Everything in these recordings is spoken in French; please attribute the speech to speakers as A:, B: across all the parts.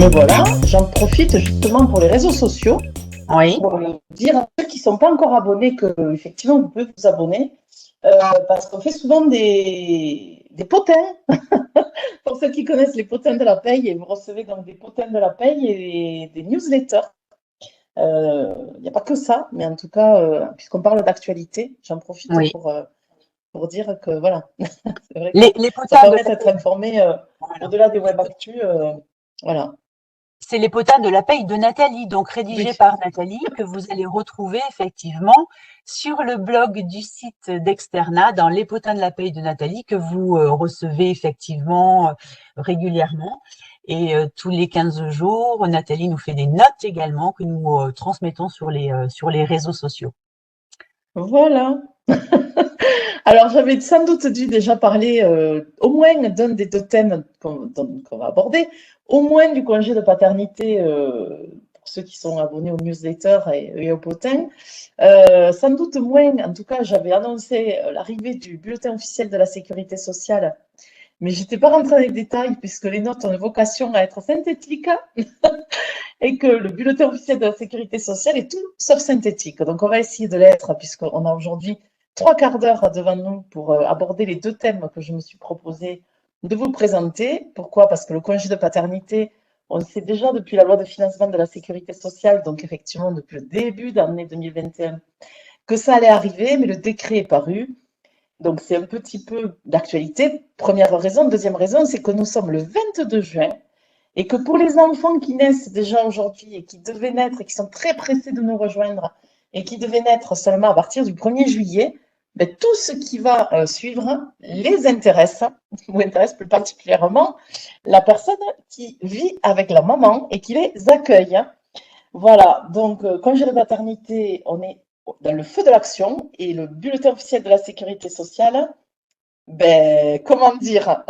A: Et voilà, j'en profite justement pour les réseaux sociaux
B: Oui,
A: pour dire à ceux qui ne sont pas encore abonnés que effectivement vous pouvez vous abonner euh, parce qu'on fait souvent des potins. Pour ceux qui connaissent les potins de la paye, et vous recevez donc des potins de la paye et des newsletters. Il n'y a pas que ça, mais en tout cas, puisqu'on parle d'actualité, j'en profite
B: oui.
A: pour dire que voilà, c'est vrai que
B: Les
A: ça
B: potins de
A: permet
B: la
A: d'être
B: paye,
A: informé
B: voilà.
A: au-delà des web actus. Voilà,
B: C'est les potins de la paye de Nathalie, donc rédigés
A: oui.
B: par Nathalie, que vous allez retrouver effectivement sur le blog du site d'Externa, dans les potins de la paye de Nathalie, que vous recevez effectivement régulièrement. Et tous les 15 jours, Nathalie nous fait des notes également que nous transmettons sur les réseaux sociaux.
A: Voilà. Alors, j'avais sans doute dû déjà parler au moins d'un des deux thèmes qu'on va aborder, au moins du congé de paternité pour ceux qui sont abonnés aux newsletters et au potin. Sans doute moins, en tout cas, j'avais annoncé l'arrivée du bulletin officiel de la sécurité sociale, mais je n'étais pas rentrée dans les détails puisque les notes ont une vocation à être synthétiques et que le bulletin officiel de la sécurité sociale est tout sauf synthétique. Donc, on va essayer de l'être, puisqu'on a aujourd'hui 3 quarts d'heure devant nous pour aborder les deux thèmes que je me suis proposé de vous présenter. Pourquoi? Parce que le congé de paternité, on le sait déjà depuis la loi de financement de la sécurité sociale, donc effectivement depuis le début d'année 2021, que ça allait arriver, mais le décret est paru. Donc, c'est un petit peu d'actualité. Première raison. Deuxième raison, c'est que nous sommes le 22 juin et que pour les enfants qui naissent déjà aujourd'hui et qui devaient naître et qui sont très pressés de nous rejoindre et qui devaient naître seulement à partir du 1er juillet, ben, tout ce qui va suivre les intéresse, ou intéresse plus particulièrement la personne qui vit avec la maman et qui les accueille. Voilà, donc congé de maternité, on est dans le feu de l'action et le bulletin officiel de la sécurité sociale, ben, comment dire?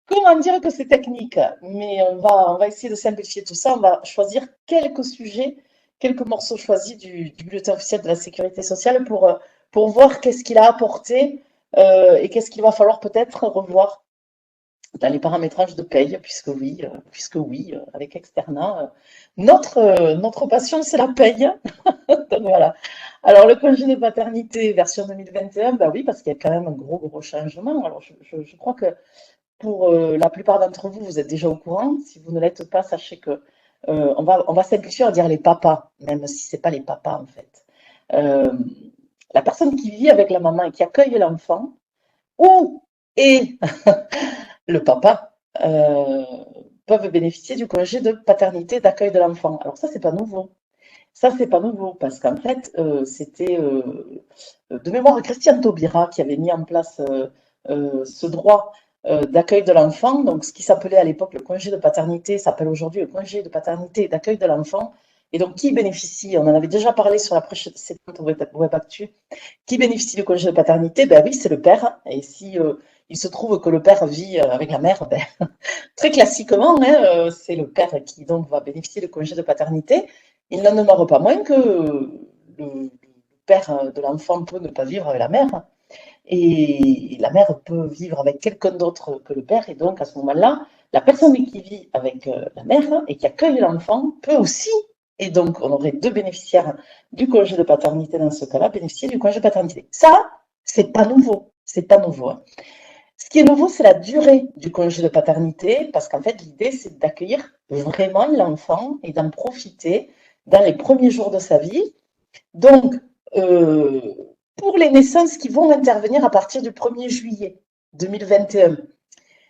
A: Comment dire que c'est technique? Mais on va essayer de simplifier tout ça. On va choisir quelques sujets, quelques morceaux choisis du bulletin officiel de la sécurité sociale pour voir qu'est-ce qu'il a apporté et qu'est-ce qu'il va falloir peut-être revoir dans les paramétrages de paye, puisque oui, avec Externa, notre passion, c'est la paye. Donc voilà. Alors, le congé de paternité version 2021, ben oui, parce qu'il y a quand même un gros changement. Alors, je crois que pour la plupart d'entre vous, vous êtes déjà au courant. Si vous ne l'êtes pas, sachez que on va simplifier, on va dire les papas, même si c'est pas les papas en fait. Euh, la personne qui vit avec la maman et qui accueille l'enfant, ou et le papa, peuvent bénéficier du congé de paternité d'accueil de l'enfant. Alors ça, c'est pas nouveau. Ça, c'est pas nouveau parce qu'en fait, c'était de mémoire Christiane Taubira qui avait mis en place ce droit d'accueil de l'enfant. Donc, ce qui s'appelait à l'époque le congé de paternité s'appelle aujourd'hui le congé de paternité et d'accueil de l'enfant. Et donc, qui bénéficie? On en avait déjà parlé sur la précédente Web Actu. Qui bénéficie du congé de paternité? Ben oui, c'est le père. Et si il se trouve que le père vit avec la mère, ben, très classiquement, hein, c'est le père qui donc va bénéficier du congé de paternité. Il n'en demeure pas moins que le père de l'enfant peut ne pas vivre avec la mère et la mère peut vivre avec quelqu'un d'autre que le père. Et donc, à ce moment-là, la personne qui vit avec la mère et qui accueille l'enfant peut aussi, et donc on aurait deux bénéficiaires du congé de paternité dans ce cas-là, bénéficier du congé de paternité. Ça, c'est pas nouveau. C'est pas nouveau. Hein. Ce qui est nouveau, c'est la durée du congé de paternité, parce qu'en fait, l'idée, c'est d'accueillir vraiment l'enfant et d'en profiter dans les premiers jours de sa vie. Donc, euh, pour les naissances qui vont intervenir à partir du 1er juillet 2021,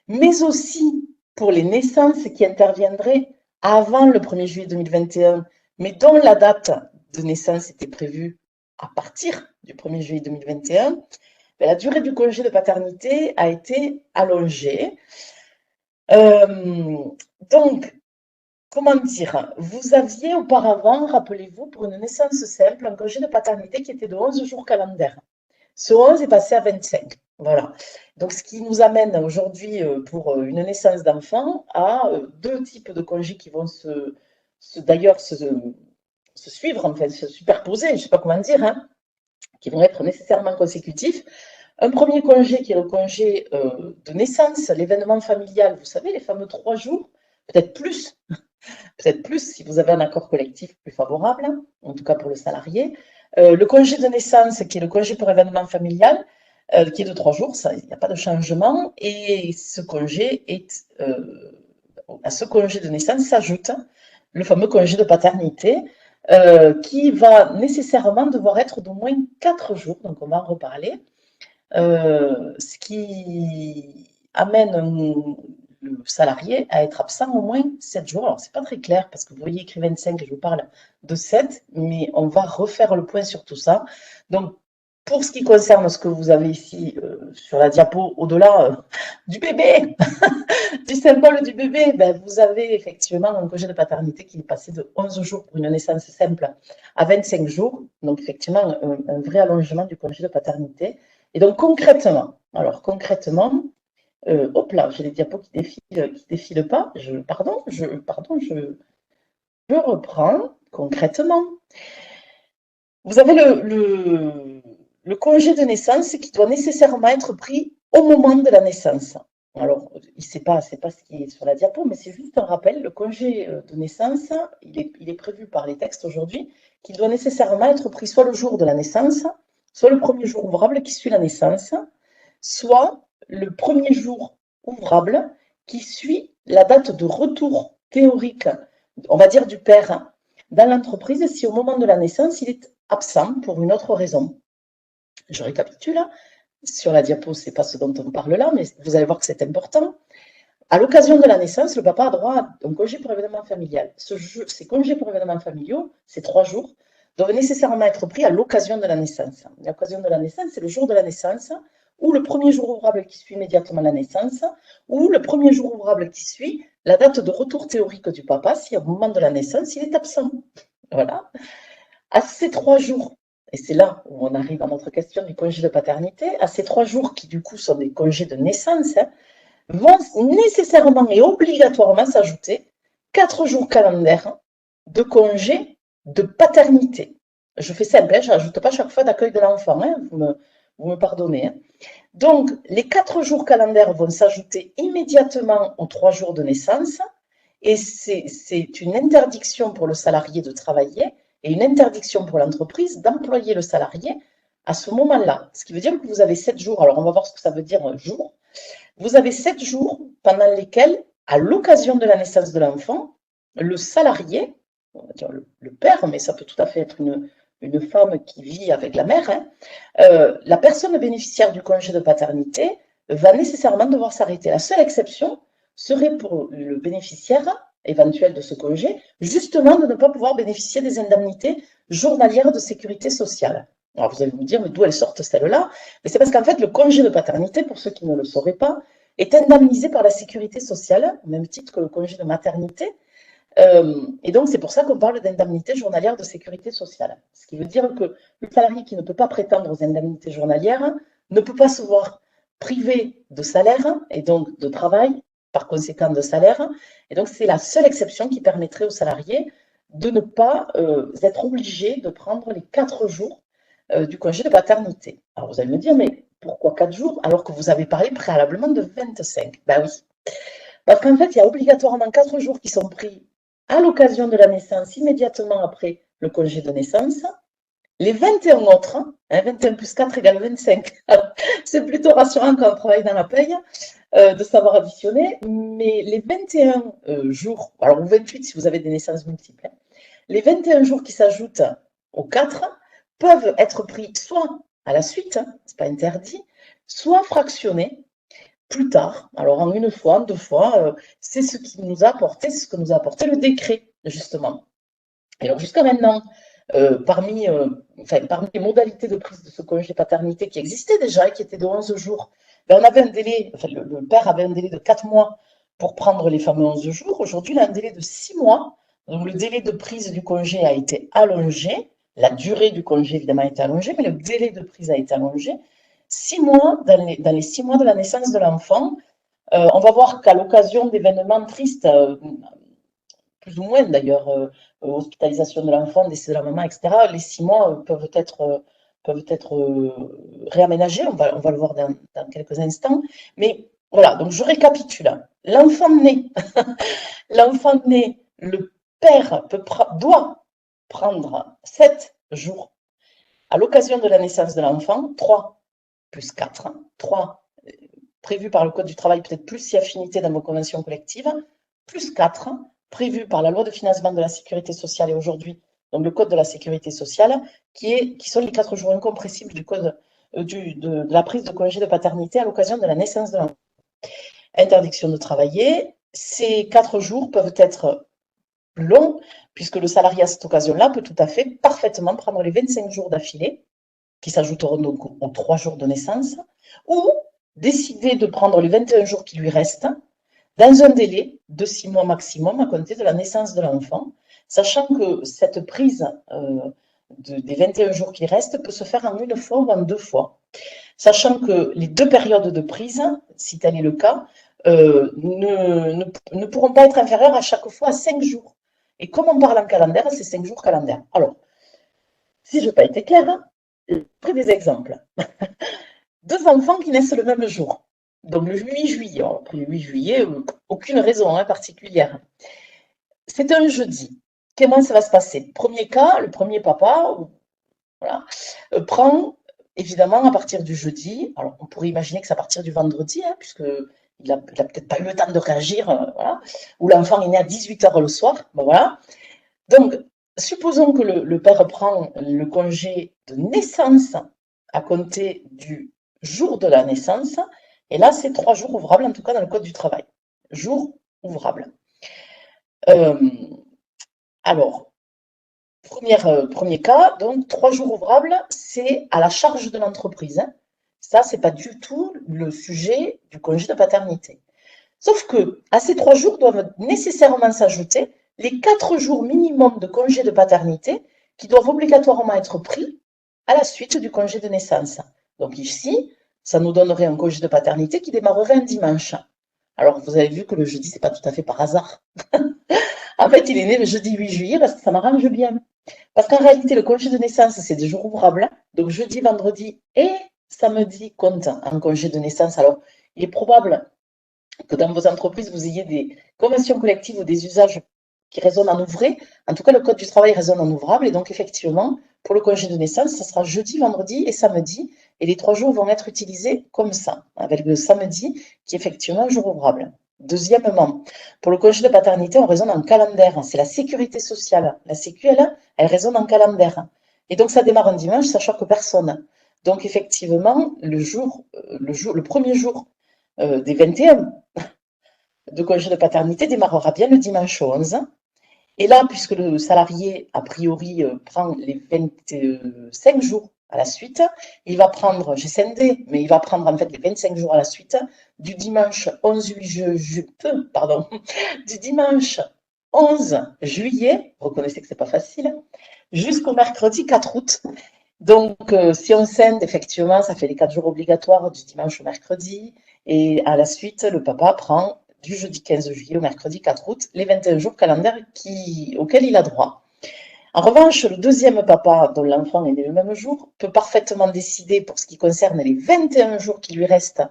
A: mais aussi pour les naissances qui interviendraient avant le 1er juillet 2021, mais dont la date de naissance était prévue à partir du 1er juillet 2021, la durée du congé de paternité a été allongée. Euh, donc, comment dire, vous aviez auparavant, rappelez-vous, pour une naissance simple, un congé de paternité qui était de 11 jours calendaires. Ce 11 est passé à 25. Voilà. Donc, ce qui nous amène aujourd'hui, pour une naissance d'enfant, à deux types de congés qui vont d'ailleurs se suivre, enfin, se superposer, je ne sais pas comment dire, hein, qui vont être nécessairement consécutifs. Un premier congé qui est le congé de naissance, l'événement familial, vous savez, les fameux 3 jours peut-être plus, si vous avez un accord collectif plus favorable, en tout cas pour le salarié. Le congé de naissance, qui est le congé pour événement familial, qui est de 3 jours, il n'y a pas de changement, et ce congé à ce congé de naissance s'ajoute le fameux congé de paternité, qui va nécessairement devoir être d'au moins 4 jours, donc on va en reparler, ce qui amène le salarié à être absent au moins 7 jours. Alors, c'est pas très clair parce que vous voyez écrit 25 et je vous parle de 7, mais on va refaire le point sur tout ça. Donc, pour ce qui concerne ce que vous avez ici sur la diapo, au-delà du bébé, du symbole du bébé, ben, vous avez effectivement un congé de paternité qui est passé de 11 jours pour une naissance simple à 25 jours. Donc, effectivement, un vrai allongement du congé de paternité. Et donc, concrètement, hop là, j'ai les diapos qui défilent pas. Je reprends concrètement. Vous avez le congé de naissance qui doit nécessairement être pris au moment de la naissance. Alors, c'est pas ce qui est sur la diapo, mais c'est juste un rappel. Le congé de naissance, il est prévu par les textes aujourd'hui, qu'il doit nécessairement être pris soit le jour de la naissance, soit le premier jour ouvrable qui suit la naissance, soit le premier jour ouvrable qui suit la date de retour théorique, on va dire du père, dans l'entreprise si au moment de la naissance, il est absent pour une autre raison. Je récapitule. Sur la diapo, ce n'est pas ce dont on parle là, mais vous allez voir que c'est important. À l'occasion de la naissance, le papa a droit à un congé pour événement familial. Ces congés pour événements familiaux, ces 3 jours, doivent nécessairement être pris à l'occasion de la naissance. L'occasion de la naissance, c'est le jour de la naissance, ou le premier jour ouvrable qui suit immédiatement la naissance, ou le premier jour ouvrable qui suit la date de retour théorique du papa, si au moment de la naissance, il est absent. Voilà. À ces 3 jours, et c'est là où on arrive à notre question du congé de paternité, à ces 3 jours qui du coup sont des congés de naissance, vont nécessairement et obligatoirement s'ajouter 4 jours calendaires de congé de paternité. Je fais simple, je n'ajoute pas chaque fois d'accueil de l'enfant, vous me pardonnez. Donc, les 4 jours calendaires vont s'ajouter immédiatement aux 3 jours de naissance, et c'est une interdiction pour le salarié de travailler et une interdiction pour l'entreprise d'employer le salarié à ce moment-là. Ce qui veut dire que vous avez 7 jours, alors on va voir ce que ça veut dire un jour. Vous avez 7 jours pendant lesquels, à l'occasion de la naissance de l'enfant, le salarié, on va dire le père, mais ça peut tout à fait être une femme qui vit avec la mère, la personne bénéficiaire du congé de paternité va nécessairement devoir s'arrêter. La seule exception serait pour le bénéficiaire éventuel de ce congé, justement de ne pas pouvoir bénéficier des indemnités journalières de sécurité sociale. Alors vous allez me dire, mais d'où elles sortent celles-là? Mais c'est parce qu'en fait, le congé de paternité, pour ceux qui ne le sauraient pas, est indemnisé par la sécurité sociale, au même titre que le congé de maternité. Et donc, c'est pour ça qu'on parle d'indemnité journalière de sécurité sociale. Ce qui veut dire que le salarié qui ne peut pas prétendre aux indemnités journalières ne peut pas se voir privé de salaire et donc de travail, par conséquent de salaire. Et donc, c'est la seule exception qui permettrait aux salariés de ne pas être obligé de prendre les 4 jours du congé de paternité. Alors, vous allez me dire, mais pourquoi 4 jours alors que vous avez parlé préalablement de 25? Ben oui. Parce qu'en fait, il y a obligatoirement 4 jours qui sont pris à l'occasion de la naissance, immédiatement après le congé de naissance. Les 21 autres, 21 plus 4 égale 25. C'est plutôt rassurant quand on travaille dans la paye de savoir additionner. Mais les 21 jours, alors ou 28 si vous avez des naissances multiples, les 21 jours qui s'ajoutent aux 4 peuvent être pris soit à la suite, c'est pas interdit, soit fractionnés plus tard. Alors en une fois, en 2 fois, c'est ce que nous a apporté le décret, justement. Et alors jusqu'à maintenant, parmi les modalités de prise de ce congé paternité qui existaient déjà et qui étaient de 11 jours, ben on avait un délai, le père avait un délai de 4 mois pour prendre les fameux 11 jours. Aujourd'hui, il a un délai de 6 mois. Donc le délai de prise du congé a été allongé. La durée du congé, évidemment, a été allongée, mais le délai de prise a été allongé. 6 mois, dans les 6 mois de la naissance de l'enfant, on va voir qu'à l'occasion d'événements tristes, plus ou moins d'ailleurs, hospitalisation de l'enfant, décès de la maman, etc., les 6 mois peuvent être réaménagés, on va le voir dans quelques instants. Mais voilà, donc je récapitule. l'enfant né, l'enfant né, le père doit prendre 7 jours à l'occasion de la naissance de l'enfant, 3 plus 4, 3 prévu par le Code du travail, peut-être plus si affinité dans vos conventions collectives, plus 4 prévu par la loi de financement de la sécurité sociale et aujourd'hui, donc le Code de la sécurité sociale, qui sont les 4 jours incompressibles du code de la prise de congé de paternité à l'occasion de la naissance de l'enfant. Interdiction de travailler, ces 4 jours peuvent être longs, puisque le salarié à cette occasion-là peut tout à fait parfaitement prendre les 25 jours d'affilée, qui s'ajouteront donc aux 3 jours de naissance, ou décider de prendre les 21 jours qui lui restent dans un délai de 6 mois maximum à compter de la naissance de l'enfant, sachant que cette prise des 21 jours qui restent peut se faire en une fois ou en 2 fois, sachant que les 2 périodes de prise, si tel est le cas, ne pourront pas être inférieures à chaque fois à 5 jours. Et comme on parle en calendaire, c'est 5 jours calendaires. Alors, si je n'ai pas été claire, j'ai pris des exemples. 2 enfants qui naissent le même jour. Donc le 8 juillet. Alors, le 8 juillet, aucune raison particulière. C'est un jeudi. Comment ça va se passer? Premier cas, le premier papa voilà, prend évidemment à partir du jeudi. Alors on pourrait imaginer que c'est à partir du vendredi, puisque il n'a peut-être pas eu le temps de réagir, voilà, ou l'enfant est né à 18h le soir. Bon, voilà. Donc, supposons que le père prend le congé de naissance à compter du jour de la naissance, et là, c'est 3 jours ouvrables, en tout cas dans le Code du travail. Jours ouvrables. Alors, premier cas, donc 3 jours ouvrables, c'est à la charge de l'entreprise. Ça, c'est pas du tout le sujet du congé de paternité. Sauf que à ces 3 jours doivent nécessairement s'ajouter les 4 jours minimum de congé de paternité qui doivent obligatoirement être pris à la suite du congé de naissance. Donc ici, ça nous donnerait un congé de paternité qui démarrerait un dimanche. Alors vous avez vu que le jeudi, c'est pas tout à fait par hasard. En fait, il est né le jeudi 8 juillet parce que ça m'arrange bien. Parce qu'en réalité, le congé de naissance, c'est des jours ouvrables. Donc jeudi, vendredi et samedi comptent en congé de naissance. Alors, il est probable que dans vos entreprises, vous ayez des conventions collectives ou des usages qui résonnent en ouvré. En tout cas, le Code du travail résonne en ouvrable. Et donc, effectivement, pour le congé de naissance, ça sera jeudi, vendredi et samedi. Et les 3 jours vont être utilisés comme ça, avec le samedi qui est effectivement un jour ouvrable. Deuxièmement, pour le congé de paternité, on raisonne en calendaire. C'est la sécurité sociale. La Sécu, elle raisonne en calendaire. Et donc, ça démarre un dimanche, ça choque personne. Donc, effectivement, le premier jour des 21 de congé de paternité démarrera bien le dimanche 11. Et là, puisque le salarié, a priori, prend les 25 jours à la suite, il va prendre, j'ai scindé, mais il va prendre en fait les 25 jours à la suite, du dimanche 11 du dimanche 11 juillet, vous reconnaissez que c'est pas facile, jusqu'au mercredi 4 août. Donc, si on scinde, effectivement, ça fait les 4 jours obligatoires du dimanche au mercredi. Et à la suite, le papa prend du jeudi 15 juillet au mercredi 4 août les 21 jours calendaires auxquels il a droit. En revanche, le deuxième papa, dont l'enfant est né le même jour, peut parfaitement décider, pour ce qui concerne les 21 jours qui lui restent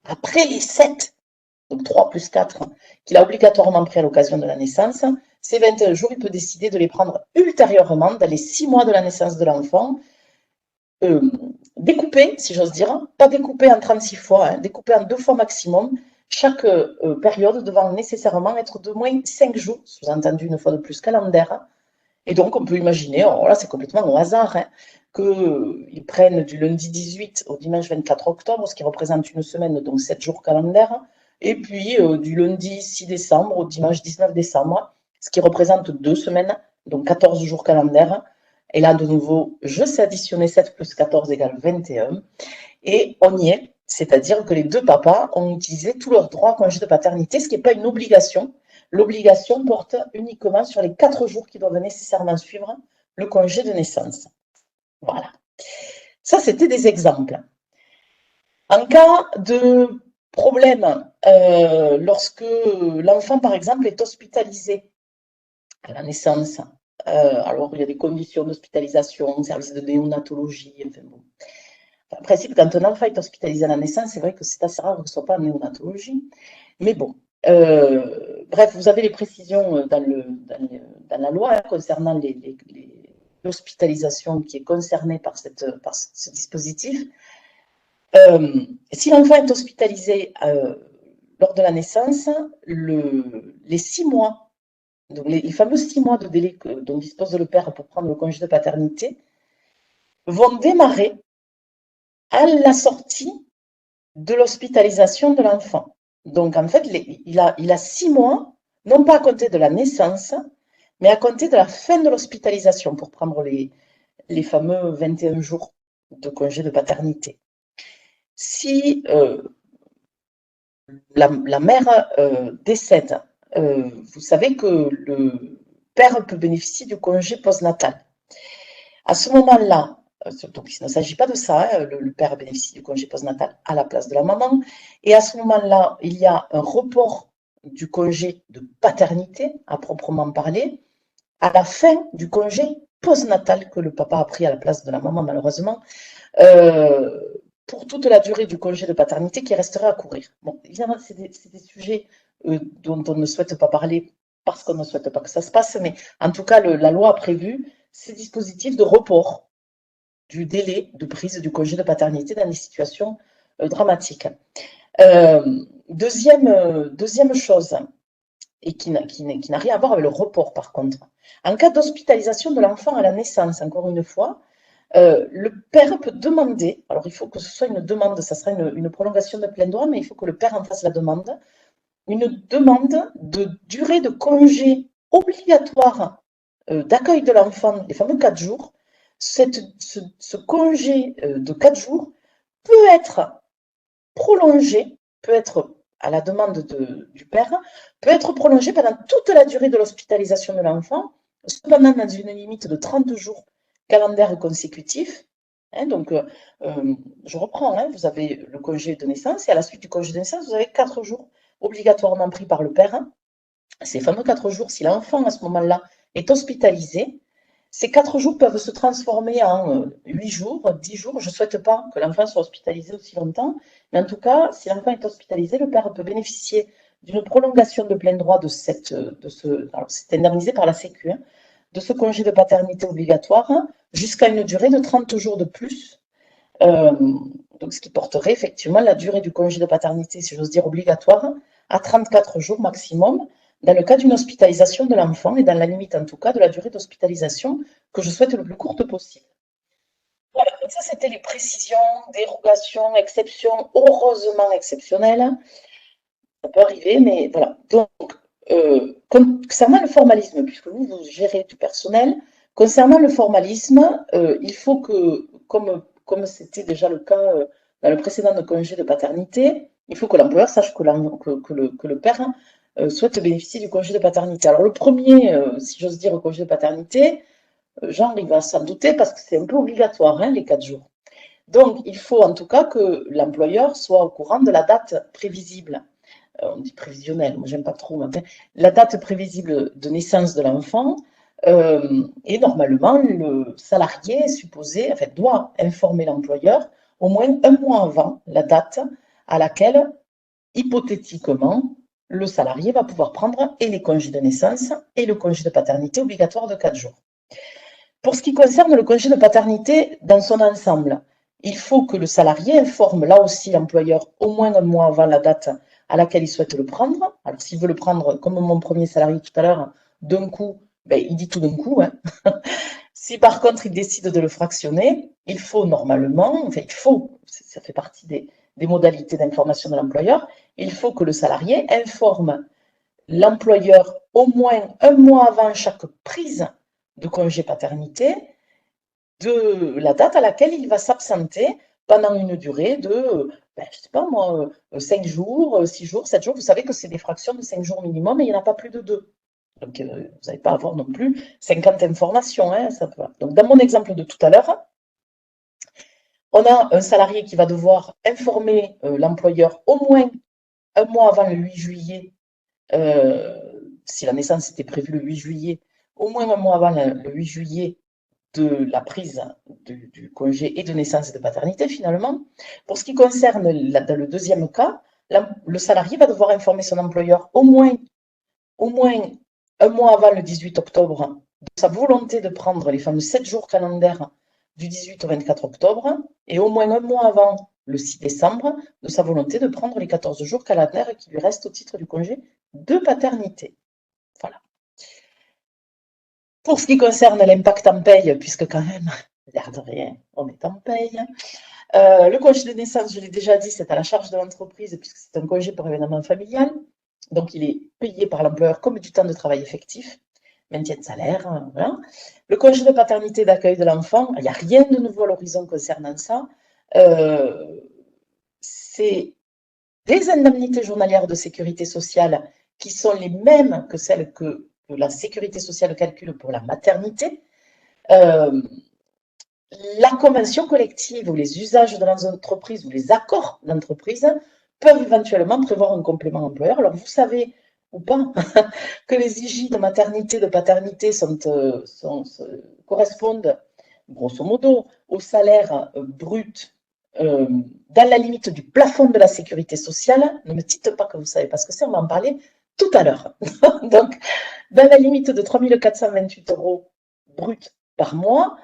A: après les 7, donc 3 plus 4, qu'il a obligatoirement pris à l'occasion de la naissance, ces 21 jours, il peut décider de les prendre ultérieurement, dans les 6 mois de la naissance de l'enfant, découpé, si j'ose dire, pas découpé en 36 fois, découpé en 2 fois maximum, chaque période devant nécessairement être de moins 5 jours, sous-entendu une fois de plus calendaire. Et donc, on peut imaginer, oh là, c'est complètement au hasard, qu'ils prennent du lundi 18 au dimanche 24 octobre, ce qui représente une semaine, donc 7 jours calendaires, et puis du lundi 6 décembre au dimanche 19 décembre, ce qui représente 2 semaines, donc 14 jours calendaires. Et là, de nouveau, je sais additionner 7 plus 14 égale 21. Et on y est. C'est-à-dire que les 2 papas ont utilisé tous leurs droits à congé de paternité, ce qui n'est pas une obligation. L'obligation porte uniquement sur les 4 jours qui doivent nécessairement suivre le congé de naissance. Voilà. Ça, c'était des exemples. En cas de problème, lorsque l'enfant, par exemple, est hospitalisé à la naissance, alors il y a des conditions d'hospitalisation, service de néonatologie, enfin bon. En principe, quand un enfant est hospitalisé à la naissance, c'est vrai que c'est assez rare qu'il ne soit pas en néonatologie. Mais bon, Bref, vous avez les précisions dans la loi concernant l'hospitalisation qui est concernée par ce dispositif. Si l'enfant est hospitalisé lors de la naissance, les 6 mois, donc les fameux 6 mois de délai dont dispose le père pour prendre le congé de paternité, vont démarrer à la sortie de l'hospitalisation de l'enfant. Donc, en fait, il a 6 mois, non pas à compter de la naissance, mais à compter de la fin de l'hospitalisation pour prendre les fameux 21 jours de congé de paternité. Si la mère décède, vous savez que le père peut bénéficier du congé postnatal. À ce moment-là, donc il ne s'agit pas de ça, hein, le père bénéficie du congé postnatal à la place de la maman. Et à ce moment-là, il y a un report du congé de paternité, à proprement parler, à la fin du congé postnatal que le papa a pris à la place de la maman, malheureusement, pour toute la durée du congé de paternité qui resterait à courir. Bon, évidemment, c'est des sujets dont on ne souhaite pas parler parce qu'on ne souhaite pas que ça se passe, mais en tout cas, la loi a prévu ces dispositifs de report du délai de prise du congé de paternité dans des situations dramatiques. Deuxième chose, et qui n'a rien à voir avec le report par contre. En cas d'hospitalisation de l'enfant à la naissance, encore une fois, le père peut demander, alors il faut que ce soit une demande, ça sera une prolongation de plein droit, mais il faut que le père en fasse la demande, une demande de durée de congé obligatoire d'accueil de l'enfant, les fameux 4 jours. Ce congé de 4 jours peut être prolongé, peut être à la demande du père, peut être prolongé pendant toute la durée de l'hospitalisation de l'enfant, cependant dans une limite de 30 jours calendaires consécutifs. Hein, donc, je reprends, hein, vous avez le congé de naissance et à la suite du congé de naissance, vous avez 4 jours obligatoirement pris par le père. Ces fameux 4 jours, si l'enfant à ce moment-là est hospitalisé, ces 4 jours peuvent se transformer en 8 jours, 10 jours. Je ne souhaite pas que l'enfant soit hospitalisé aussi longtemps, mais en tout cas, si l'enfant est hospitalisé, le père peut bénéficier d'une prolongation de plein droit alors c'est indemnisé par la Sécu, hein, de ce congé de paternité obligatoire jusqu'à une durée de 30 jours de plus. Donc, ce qui porterait effectivement la durée du congé de paternité, si j'ose dire, obligatoire, à 34 jours maximum, dans le cas d'une hospitalisation de l'enfant et dans la limite en tout cas de la durée d'hospitalisation que je souhaite le plus courte possible. Voilà, donc ça c'était les précisions, dérogations, exceptions, heureusement exceptionnelles. Ça peut arriver, mais voilà. Donc, concernant le formalisme, puisque vous gérez du personnel, concernant le formalisme, il faut que, comme c'était déjà le cas dans le précédent congé de paternité, il faut que l'employeur sache que le père souhaite bénéficier du congé de paternité. Alors le premier, si j'ose dire, congé de paternité, Jean, il va s'en douter parce que c'est un peu obligatoire, hein, les 4 jours. Donc, il faut en tout cas que l'employeur soit au courant de la date prévisible. On dit prévisionnelle, moi j'aime pas trop, mais enfin, la date prévisible de naissance de l'enfant. Et normalement, le salarié est supposé, enfin, doit informer l'employeur au moins un mois avant la date à laquelle, hypothétiquement, le salarié va pouvoir prendre et les congés de naissance et le congé de paternité obligatoire de 4 jours. Pour ce qui concerne le congé de paternité dans son ensemble, il faut que le salarié informe là aussi l'employeur au moins un mois avant la date à laquelle il souhaite le prendre. Alors s'il veut le prendre, comme mon premier salarié tout à l'heure, d'un coup, ben, il dit tout d'un coup. Hein. Si par contre il décide de le fractionner, il faut normalement, enfin il faut, ça fait partie des modalités d'information de l'employeur, il faut que le salarié informe l'employeur au moins un mois avant chaque prise de congé paternité de la date à laquelle il va s'absenter pendant une durée de, ben, je ne sais pas moi, 5 jours, 6 jours, 7 jours. Vous savez que c'est des fractions de 5 jours minimum et il n'y en a pas plus de 2. Donc, vous n'allez pas avoir non plus 50 informations. Hein, ça peut... Donc, dans mon exemple de tout à l'heure, on a un salarié qui va devoir informer l'employeur au moins un mois avant le 8 juillet, si la naissance était prévue le 8 juillet, au moins un mois avant le 8 juillet de la prise du congé et de naissance et de paternité finalement. Pour ce qui concerne dans le deuxième cas, le salarié va devoir informer son employeur au moins un mois avant le 18 octobre de sa volonté de prendre les fameux 7 jours calendaires du 18 au 24 octobre et au moins un mois avant le 6 décembre de sa volonté de prendre les 14 jours calendaires qui lui restent au titre du congé de paternité. Voilà. Pour ce qui concerne l'impact en paye, puisque quand même, l'air de rien, on est en paye. Le congé de naissance, je l'ai déjà dit, c'est à la charge de l'entreprise puisque c'est un congé pour événement familial. Donc, il est payé par l'employeur comme du temps de travail effectif, maintien de salaire, voilà. Le congé de paternité d'accueil de l'enfant, il n'y a rien de nouveau à l'horizon concernant ça. C'est des indemnités journalières de sécurité sociale qui sont les mêmes que celles que la sécurité sociale calcule pour la maternité. La convention collective ou les usages de l'entreprise ou les accords d'entreprise peuvent éventuellement prévoir un complément employeur. Alors, vous savez ou pas que les IJ de maternité, de paternité correspondent, grosso modo, au salaire brut dans la limite du plafond de la sécurité sociale. Ne me dites pas que vous savez pas ce que c'est, on va en parler tout à l'heure. Donc, dans la limite de 3 428 € brut par mois,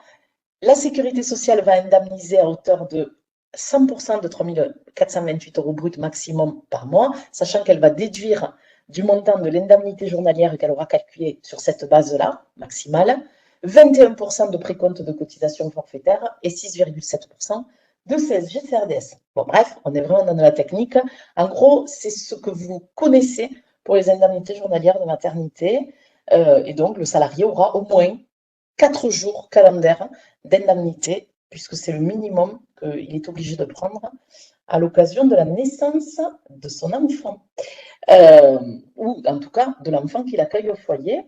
A: la sécurité sociale va indemniser à hauteur de 100% de 3 428 € brut maximum par mois, sachant qu'elle va déduire du montant de l'indemnité journalière qu'elle aura calculée sur cette base-là, maximale, 21% de précompte de cotisation forfaitaire et 6,7% de CSG-CRDS. Bon, bref, on est vraiment dans la technique. En gros, c'est ce que vous connaissez pour les indemnités journalières de maternité. Et donc, le salarié aura au moins 4 jours calendaires d'indemnité, puisque c'est le minimum qu'il est obligé de prendre à l'occasion de la naissance de son enfant, ou en tout cas de l'enfant qu'il accueille au foyer,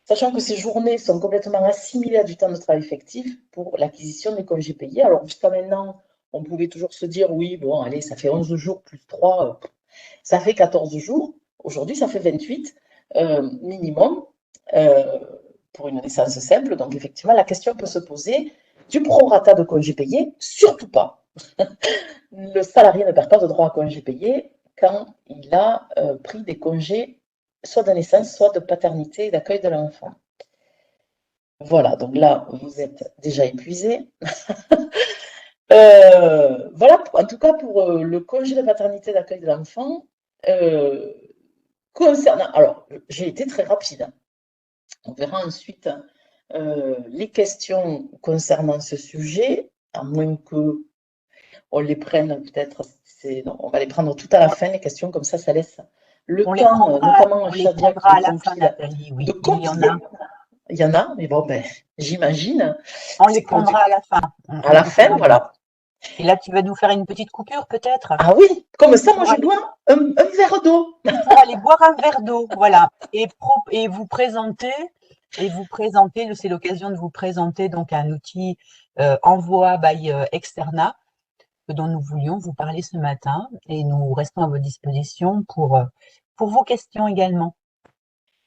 A: sachant que ces journées sont complètement assimilées à du temps de travail effectif pour l'acquisition des congés payés. Alors jusqu'à maintenant, on pouvait toujours se dire, oui, bon, allez, ça fait 11 jours plus 3, ça fait 14 jours. Aujourd'hui, ça fait 28 minimum. Pour une naissance simple. Donc, effectivement, la question peut se poser du prorata de congés payés, surtout pas. Le salarié ne perd pas de droit à congés payés quand il a pris des congés soit de naissance, soit de paternité et d'accueil de l'enfant. Voilà, donc là, vous êtes déjà épuisé. Voilà, en tout cas, pour le congé de paternité et d'accueil de l'enfant, concernant... Alors, j'ai été très rapide. On verra ensuite les questions concernant ce sujet, à moins qu'on les prenne peut-être, on va les prendre tout à la fin, les questions, comme ça laisse le temps, notamment à Shadia qui est compile,
B: oui,
A: de compiler. Il y en a, mais bon, ben, j'imagine.
B: On les prendra à la fin.
A: À la fin, voilà.
B: Et là, tu vas nous faire une petite coupure, peut-être?
A: Ah oui, comme ça, moi, je bois un verre d'eau.
B: Pour aller boire un verre d'eau, voilà. Et vous présenter, c'est l'occasion de vous présenter donc un outil Envoi by Externa, dont nous voulions vous parler ce matin. Et nous restons à votre disposition pour vos questions également.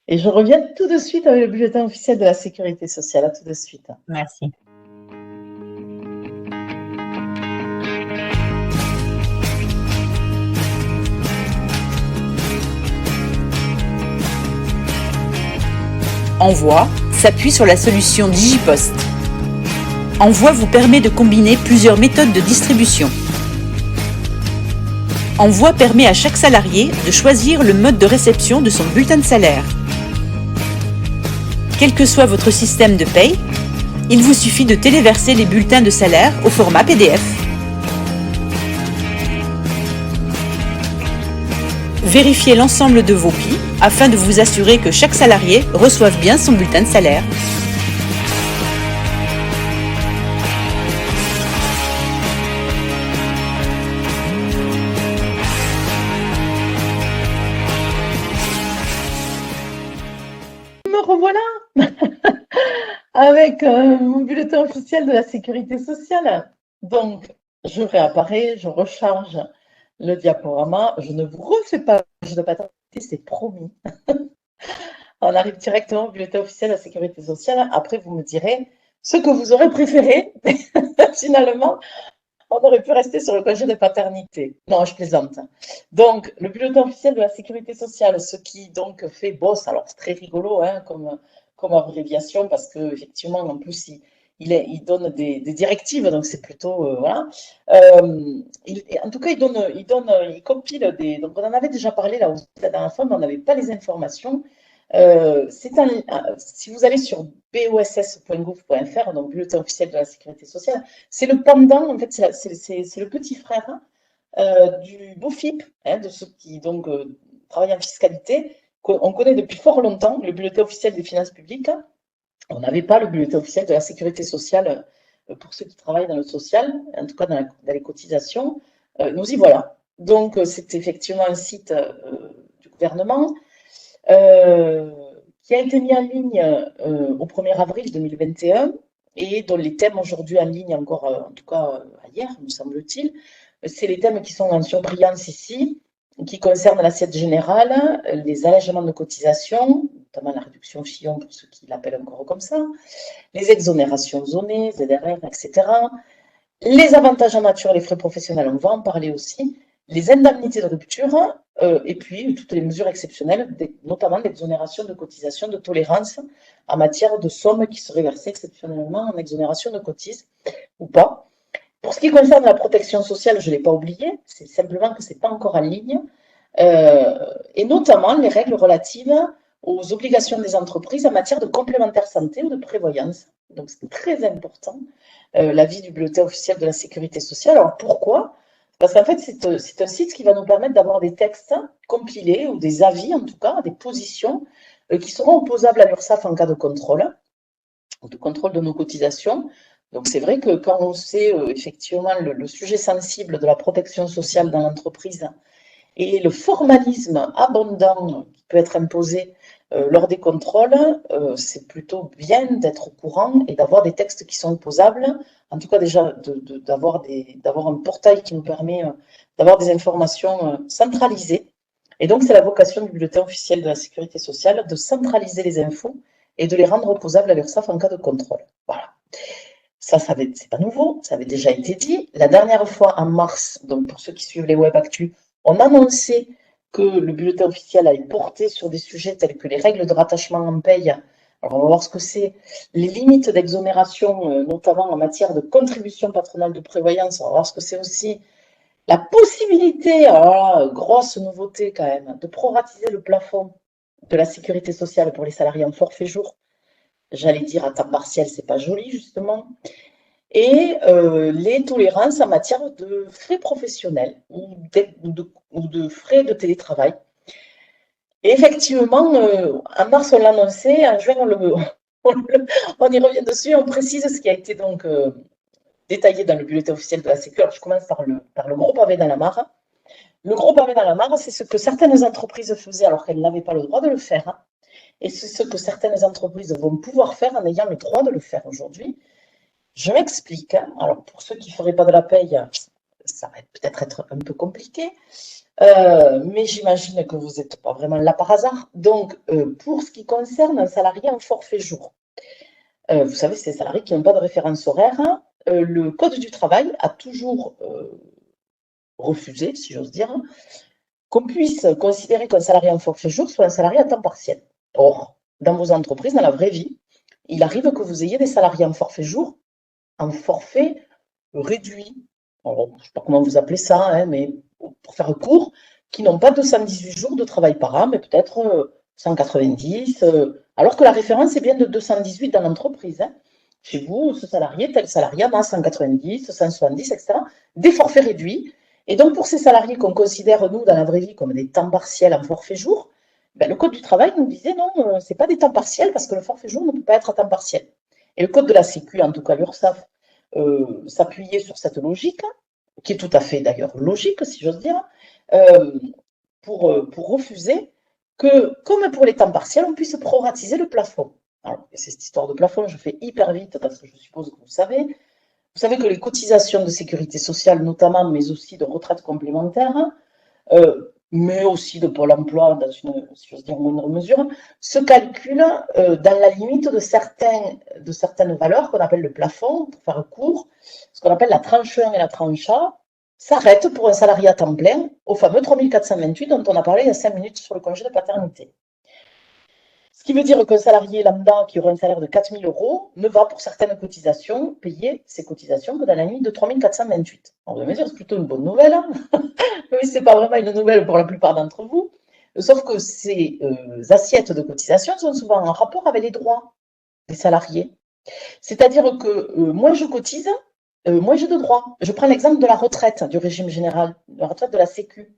A: Et je reviens tout de suite avec le bulletin officiel de la Sécurité sociale. À tout de suite.
B: Merci.
C: Envoi s'appuie sur la solution Digipost. Envoi vous permet de combiner plusieurs méthodes de distribution. Envoi permet à chaque salarié de choisir le mode de réception de son bulletin de salaire. Quel que soit votre système de paye, il vous suffit de téléverser les bulletins de salaire au format PDF. Vérifiez l'ensemble de vos PI afin de vous assurer que chaque salarié reçoive bien son bulletin de salaire.
A: Me revoilà avec mon bulletin officiel de la Sécurité sociale. Donc, je réapparais, je recharge le diaporama. Je ne vous refais pas de paternité, c'est promis. On arrive directement au bulletin officiel de la Sécurité sociale. Après, vous me direz ce que vous aurez préféré. Finalement, On aurait pu rester sur le congé de paternité. Non, je plaisante. Donc, le bulletin officiel de la sécurité sociale, ce qui donc fait BOSS, alors c'est très rigolo hein, comme abréviation, parce qu'effectivement, en plus, il donne des directives, donc c'est plutôt, voilà. En tout cas, il compile des. Donc, on en avait déjà parlé là aussi la dernière fois, mais on n'avait pas les informations. Si vous allez sur boss.gouv.fr, donc bulletin officiel de la sécurité sociale, c'est le pendant, en fait, c'est le petit frère du BOFIP, hein, de ceux qui donc travaillent en fiscalité, qu'on connaît depuis fort longtemps, le bulletin officiel des finances publiques. On n'avait pas le bulletin officiel de la sécurité sociale pour ceux qui travaillent dans le social, en tout cas dans les cotisations. Nous y voilà. Donc, c'est effectivement un site du gouvernement qui a été mis en ligne au 1er avril 2021 et dont les thèmes aujourd'hui en ligne encore, en tout cas hier, me semble-t-il, c'est les thèmes qui sont en surbrillance ici, qui concernent l'assiette générale, les allègements de cotisations, notamment la réduction Fillon pour ceux qui l'appellent encore comme ça, les exonérations zonées, ZRR, etc., les avantages en nature et les frais professionnels, on va en parler aussi, les indemnités de rupture, et puis toutes les mesures exceptionnelles, notamment l'exonération de cotisation de tolérance en matière de sommes qui seraient versées exceptionnellement en exonération de cotises ou pas. Pour ce qui concerne la protection sociale, je ne l'ai pas oublié, c'est simplement que ce n'est pas encore en ligne, et notamment les règles relatives aux obligations des entreprises en matière de complémentaire santé ou de prévoyance. Donc c'est très important, l'avis du bulletin officiel de la sécurité sociale. Alors pourquoi? Parce qu'en fait, c'est un site qui va nous permettre d'avoir des textes compilés, ou des avis en tout cas, des positions, qui seront opposables à l'URSSAF en cas de contrôle de nos cotisations. Donc c'est vrai que quand on sait effectivement le sujet sensible de la protection sociale dans l'entreprise et le formalisme abondant qui peut être imposé lors des contrôles, c'est plutôt bien d'être au courant et d'avoir des textes qui sont opposables, en tout cas déjà d'avoir un portail qui nous permet d'avoir des informations centralisées. Et donc c'est la vocation du bulletin officiel de la sécurité sociale de centraliser les infos et de les rendre opposables à l'URSSAF en cas de contrôle. Voilà. Ça c'est pas nouveau, ça avait déjà été dit. La dernière fois, en mars, donc pour ceux qui suivent les web actus, on annonçait que le bulletin officiel allait porter sur des sujets tels que les règles de rattachement en paye. Alors, on va voir ce que c'est, les limites d'exonération, notamment en matière de contribution patronale de prévoyance. On va voir ce que c'est aussi la possibilité, alors là, grosse nouveauté quand même, de proratiser le plafond de la sécurité sociale pour les salariés en forfait jour. J'allais dire à temps partiel, c'est pas joli justement. Et les tolérances en matière de frais professionnels ou de frais de télétravail. Et effectivement, en mars, on l'annonçait, en juin, on y revient dessus, on précise ce qui a été donc détaillé dans le bulletin officiel de la Sécu. Alors, je commence par le gros pavé dans la mare. Le gros pavé dans la mare, c'est ce que certaines entreprises faisaient alors qu'elles n'avaient pas le droit de le faire. Et c'est ce que certaines entreprises vont pouvoir faire en ayant le droit de le faire aujourd'hui. Je m'explique. Alors, pour ceux qui ne feraient pas de la paye, ça va peut-être être un peu compliqué, mais j'imagine que vous n'êtes pas vraiment là par hasard. Donc, pour ce qui concerne un salarié en forfait jour, vous savez, ces salariés qui n'ont pas de référence horaire, le Code du travail a toujours refusé, si j'ose dire, qu'on puisse considérer qu'un salarié en forfait jour soit un salarié à temps partiel. Or, dans vos entreprises, dans la vraie vie, il arrive que vous ayez des salariés en forfait jour, en forfait réduit. Alors, je ne sais pas comment vous appelez ça, hein, mais pour faire court, qui n'ont pas 218 jours de travail par an, mais peut-être 190, alors que la référence est bien de 218 dans l'entreprise. Hein. Chez vous, ce salarié, tel salarié en a 190, 170, etc. Des forfaits réduits. Et donc, pour ces salariés qu'on considère, nous, dans la vraie vie, comme des temps partiels en forfait jour, ben, le Code du travail nous disait non, ce n'est pas des temps partiels parce que le forfait jour ne peut pas être à temps partiel. Et le Code de la Sécu, en tout cas l'URSSAF, s'appuyait sur cette logique, qui est tout à fait d'ailleurs logique, si j'ose dire, pour refuser que, comme pour les temps partiels, on puisse proratiser le plafond. Alors, c'est cette histoire de plafond, je fais hyper vite parce que je suppose que vous savez. Vous savez que les cotisations de sécurité sociale, notamment, mais aussi de retraite complémentaire, mais aussi de Pôle emploi dans une, si j'ose dire, moindre mesure, se calcule dans la limite de certaines valeurs qu'on appelle le plafond, pour faire court, ce qu'on appelle la tranche 1 et la tranche A, s'arrête pour un salarié à temps plein au fameux 3428 dont on a parlé il y a 5 minutes sur le congé de paternité. Ce qui veut dire qu'un salarié lambda qui aurait un salaire de 4 000 € ne va, pour certaines cotisations, payer ses cotisations que dans la limite de 3 428. On va me dire, c'est plutôt une bonne nouvelle, hein. Mais ce n'est pas vraiment une nouvelle pour la plupart d'entre vous. Sauf que ces assiettes de cotisation sont souvent en rapport avec les droits des salariés. C'est-à-dire que moins je cotise, moins j'ai de droits. Je prends l'exemple de la retraite du régime général, de la retraite de la Sécu.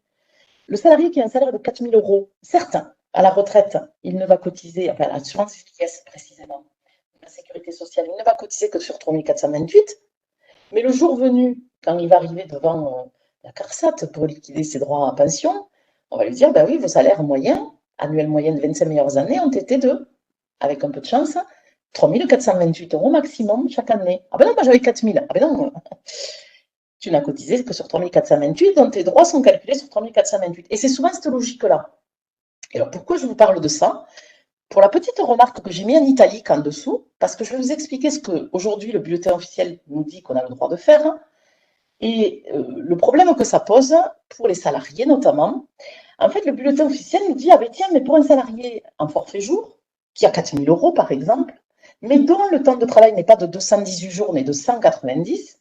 A: Le salarié qui a un salaire de 4 000 €, certes, à la retraite, il ne va cotiser, enfin, l'assurance vieillesse précisément, la sécurité sociale, il ne va cotiser que sur 3 428, mais le jour venu, quand il va arriver devant la CARSAT pour liquider ses droits à pension, on va lui dire, ben oui, vos salaires moyens, annuels moyens de 25 meilleures années, ont été de, avec un peu de chance, 3 428 € maximum chaque année. Ah ben non, moi j'avais 4 000. Ah ben non, tu n'as cotisé que sur 3 428, donc tes droits sont calculés sur 3 428. Et c'est souvent cette logique-là. Et alors pourquoi je vous parle de ça? Pour la petite remarque que j'ai mis en italique en dessous, parce que je vais vous expliquer ce qu'aujourd'hui le bulletin officiel nous dit qu'on a le droit de faire, et le problème que ça pose pour les salariés notamment. En fait, le bulletin officiel nous dit, ah ben tiens, mais pour un salarié en forfait jour, qui a 4 000 € par exemple, mais dont le temps de travail n'est pas de 218 jours, mais de 190,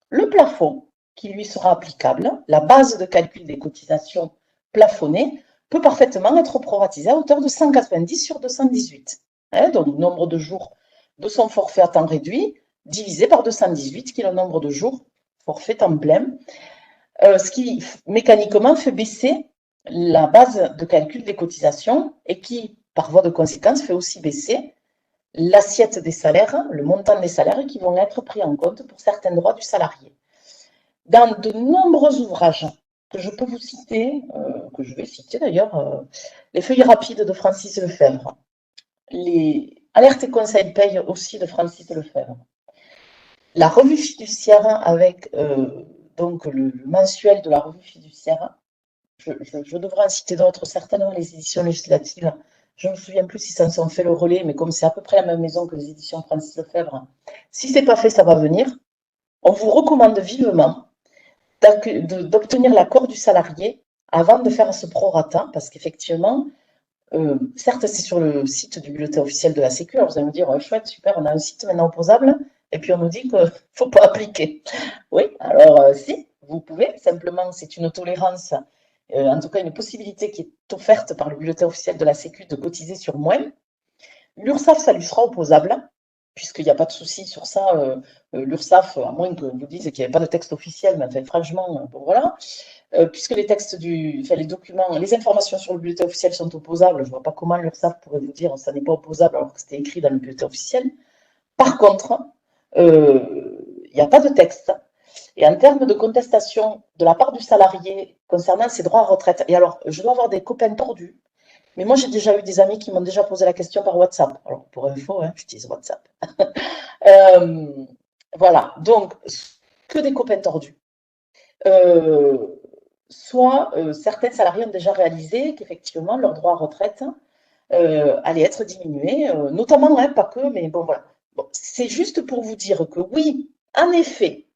A: le plafond qui lui sera applicable, la base de calcul des cotisations plafonnées, peut parfaitement être proratisé à hauteur de 190 sur 218. Donc, nombre de jours de son forfait à temps réduit divisé par 218, qui est le nombre de jours forfait temps plein, ce qui mécaniquement fait baisser la base de calcul des cotisations et qui, par voie de conséquence, fait aussi baisser l'assiette des salaires, le montant des salaires qui vont être pris en compte pour certains droits du salarié. Dans de nombreux ouvrages que je peux vous citer, que je vais citer d'ailleurs, les feuilles rapides de Francis Lefebvre, les alertes et conseils paye aussi de Francis Lefebvre, la revue fiduciaire avec donc le mensuel de la revue fiduciaire, je devrais en citer d'autres, certainement les éditions législatives, je ne me souviens plus si ça s'en fait le relais, mais comme c'est à peu près la même maison que les éditions Francis Lefebvre, si ce n'est pas fait, ça va venir. On vous recommande vivement d'obtenir l'accord du salarié avant de faire ce prorata, parce qu'effectivement, certes, c'est sur le site du bulletin officiel de la Sécu, alors vous allez me dire, chouette, super, on a un site maintenant opposable, et puis on nous dit qu'il ne faut pas appliquer. Oui, alors si, vous pouvez, simplement, c'est une tolérance, en tout cas une possibilité qui est offerte par le bulletin officiel de la Sécu de cotiser sur moins. L'URSSAF, ça lui sera opposable, puisqu'il n'y a pas de souci sur ça. L'URSSAF, à moins que vous disiez qu'il n'y avait pas de texte officiel, mais enfin, franchement, bon, voilà. Puisque les textes les documents, les informations sur le bulletin officiel sont opposables, je ne vois pas comment l'URSSAF pourrait vous dire que ça n'est pas opposable alors que c'était écrit dans le bulletin officiel. Par contre, il n'y a pas de texte. Et en termes de contestation de la part du salarié concernant ses droits à retraite, et alors, je dois avoir des copains tordus, mais moi, j'ai déjà eu des amis qui m'ont déjà posé la question par WhatsApp. Alors, pour info, j'utilise WhatsApp. Voilà, donc, que des copains tordus. Soit certains salariés ont déjà réalisé qu'effectivement, leur droit à retraite allait être diminué, notamment, pas que, mais bon, voilà. Bon, c'est juste pour vous dire que oui, en effet,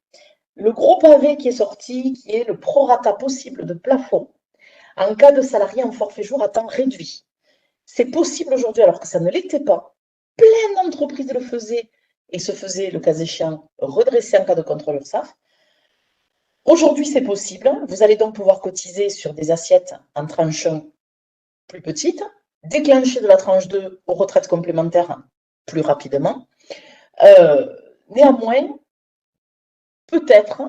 A: le gros pavé qui est sorti, qui est le prorata possible de plafond, en cas de salarié en forfait jour à temps réduit. C'est possible aujourd'hui alors que ça ne l'était pas. Plein d'entreprises le faisaient et se faisaient, le cas échéant, redresser en cas de contrôle URSSAF. Aujourd'hui, c'est possible. Vous allez donc pouvoir cotiser sur des assiettes en tranche 1 plus petites, déclencher de la tranche 2 aux retraites complémentaires plus rapidement. Néanmoins, peut-être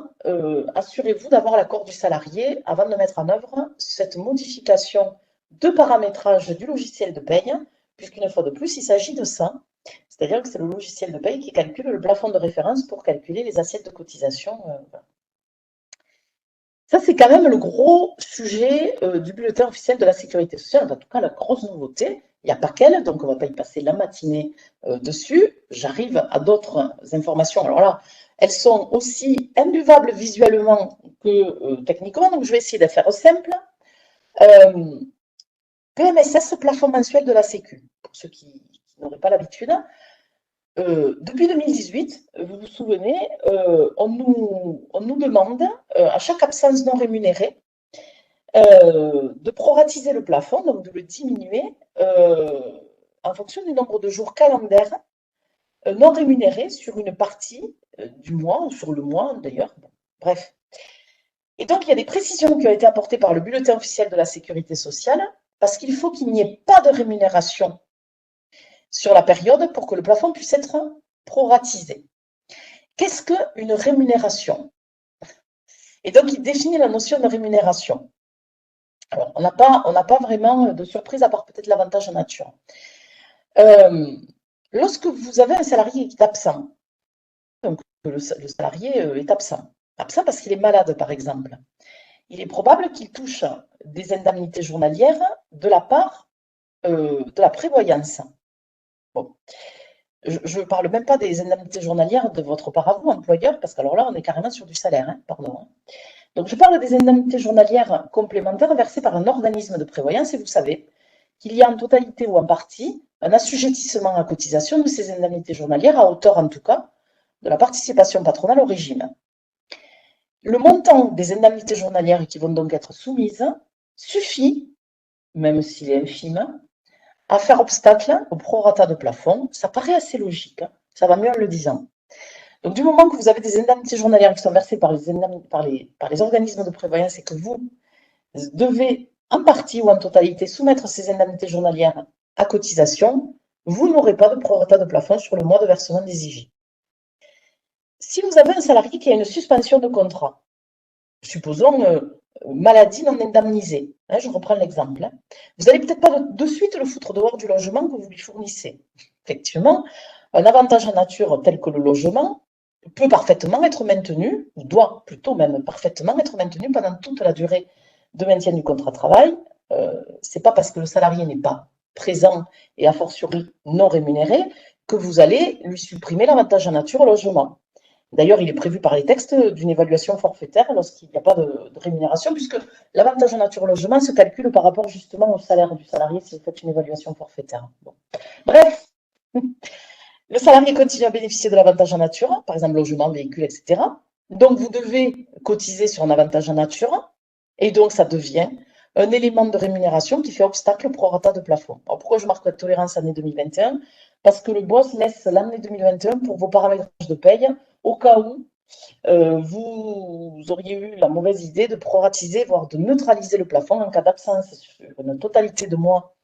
A: assurez-vous d'avoir l'accord du salarié avant de mettre en œuvre cette modification de paramétrage du logiciel de paye, puisqu'une fois de plus, il s'agit de ça. C'est-à-dire que c'est le logiciel de paye qui calcule le plafond de référence pour calculer les assiettes de cotisation. Ça, c'est quand même le gros sujet du bulletin officiel de la sécurité sociale, en tout cas la grosse nouveauté. Il n'y a pas qu'elle, donc on ne va pas y passer la matinée dessus. J'arrive à d'autres informations. Alors là, elles sont aussi imbuvables visuellement que techniquement, donc je vais essayer de faire simple. Euh, PMSS, plafond mensuel de la Sécu, pour ceux qui n'auraient pas l'habitude. Depuis 2018, vous vous souvenez, on nous demande, à chaque absence non rémunérée, de proratiser le plafond, donc de le diminuer en fonction du nombre de jours calendaires non rémunérés sur une partie du mois, ou sur le mois d'ailleurs. Bon, bref. Et donc, il y a des précisions qui ont été apportées par le bulletin officiel de la Sécurité sociale, parce qu'il faut qu'il n'y ait pas de rémunération sur la période pour que le plafond puisse être proratisé. Qu'est-ce qu'une rémunération? Et donc, il définit la notion de rémunération. Alors, on n'a pas vraiment de surprise, à part peut-être l'avantage en nature. Lorsque vous avez un salarié qui est absent, donc le salarié est absent parce qu'il est malade, par exemple, il est probable qu'il touche des indemnités journalières de la part de la prévoyance. Bon. Je ne parle même pas des indemnités journalières de votre part à vous, employeur, parce qu'alors là, on est carrément sur du salaire, hein, pardon. Hein. Donc, je parle des indemnités journalières complémentaires versées par un organisme de prévoyance, et vous savez qu'il y a en totalité ou en partie un assujettissement à cotisation de ces indemnités journalières, à hauteur en tout cas de la participation patronale au régime. Le montant des indemnités journalières qui vont donc être soumises suffit, même s'il est infime, à faire obstacle au prorata de plafond. Ça paraît assez logique, hein, ça va mieux en le disant. Donc, du moment que vous avez des indemnités journalières qui sont versées par les organismes de prévoyance et que vous devez en partie ou en totalité soumettre ces indemnités journalières à cotisation, vous n'aurez pas de prorata de plafond sur le mois de versement des IJ. Si vous avez un salarié qui a une suspension de contrat, supposons maladie non indemnisée, hein, je reprends l'exemple, hein, vous n'allez peut-être pas de suite le foutre dehors du logement que vous lui fournissez. Effectivement, un avantage en nature tel que le logement peut parfaitement être maintenu, ou doit plutôt même parfaitement être maintenu pendant toute la durée de maintien du contrat de travail. C'est pas parce que le salarié n'est pas présent et a fortiori non rémunéré que vous allez lui supprimer l'avantage en nature logement. D'ailleurs, il est prévu par les textes d'une évaluation forfaitaire lorsqu'il n'y a pas de rémunération, puisque l'avantage en nature logement se calcule par rapport justement au salaire du salarié si vous faites une évaluation forfaitaire. Bon. Bref, le salarié continue à bénéficier de l'avantage en nature, par exemple logement, véhicule, etc. Donc, vous devez cotiser sur un avantage en nature, et donc ça devient un élément de rémunération qui fait obstacle au prorata de plafond. Alors, pourquoi je marque la tolérance année 2021? Parce que le boss laisse l'année 2021 pour vos paramétrages de paye, au cas où vous auriez eu la mauvaise idée de proratiser, voire de neutraliser le plafond en cas d'absence sur une totalité de mois